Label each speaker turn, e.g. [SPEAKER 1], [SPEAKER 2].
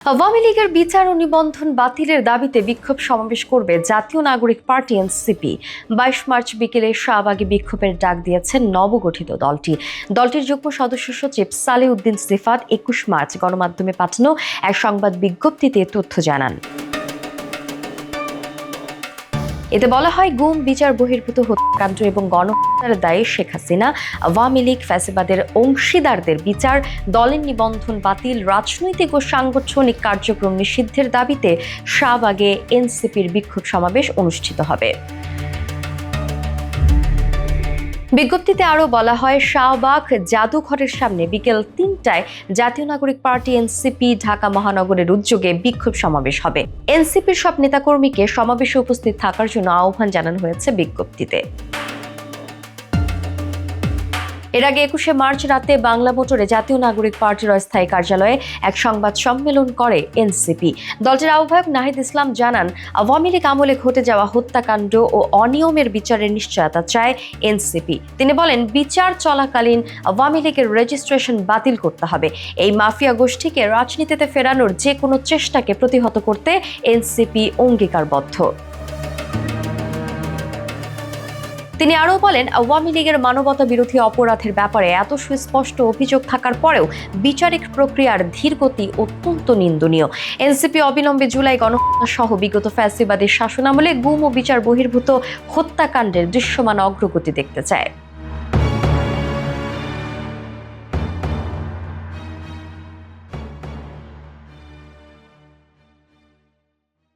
[SPEAKER 1] আওয়ামী লীগের বিচার ও নিবন্ধন বাতিলের দাবিতে বিক্ষোভ সমাবেশ করবে জাতীয় নাগরিক পার্টি এনসিপি। ২২ মার্চ বিকেলে শাহবাগে বিক্ষোভের ডাক দিয়েছেন নবগঠিত দলটির যুগ্ম সদস্য সচিব সালেউদ্দিন সিফাত ২১ মার্চ গণমাধ্যমে পাঠানো এক সংবাদ বিজ্ঞপ্তিতে তথ্য জানান। এতে বলা হয়, গুম, বিচার বহির্ভূত হত্যাকাণ্ড এবং গণহত্যার দায়ে শেখ হাসিনা, আওয়ামী লীগ ফ্যাসিবাদের অংশীদারদের বিচার, দলের নিবন্ধন বাতিল, রাজনৈতিক ও সাংগঠনিক কার্যক্রম নিষিদ্ধের দাবিতে শাহবাগে এনসিপির বিক্ষোভ সমাবেশ অনুষ্ঠিত হবে। বিজ্ঞপ্তিতে আরও বলা হয়, শাহবাগ জাদুঘরের সামনে বিকেল ৩টায় জাতীয় নাগরিক পার্টি এনসিপি ঢাকা মহানগরের উদ্যোগে বিক্ষোভ সমাবেশ হবে। এনসিপির সব নেতাকর্মীকে সমাবেশে উপস্থিত থাকার জন্য আহ্বান জানানো হয়েছে বিজ্ঞপ্তিতে। এর আগে ২১শে মার্চ রাতে বাংলা মোটরে জাতীয় নাগরিক পার্টির অস্থায়ী কার্যালয়ে এক সংবাদ সম্মেলন করে এনসিপি। দলটির আহ্বায়ক নাহিদ ইসলাম জানান, আওয়ামী লীগ আমলে ঘটে যাওয়া হত্যাকাণ্ড ও অনিয়মের বিচারের নিশ্চয়তা চায় এনসিপি। তিনি বলেন, বিচার চলাকালীন আওয়ামী লীগের রেজিস্ট্রেশন বাতিল করতে হবে। এই মাফিয়া গোষ্ঠীকে রাজনীতিতে ফেরানোর যে কোনো চেষ্টাকে প্রতিহত করতে এনসিপি অঙ্গীকারবদ্ধ। তিনি আরও বলেন, আওয়ামী লীগের মানবতা বিরোধী অপরাধের ব্যাপারে এত সুস্পষ্ট অভিযোগ থাকার পরেও বিচারিক প্রক্রিয়ার ধীরগতি অত্যন্ত নিন্দনীয়। এনসিপি অবিলম্বে জুলাই গণহত্যা সহ বিগত ফ্যাসিবাদের শাসনামলে গুম ও বিচার বহির্ভূত হত্যাকাণ্ডের দৃশ্যমান অগ্রগতি দেখতে চায়।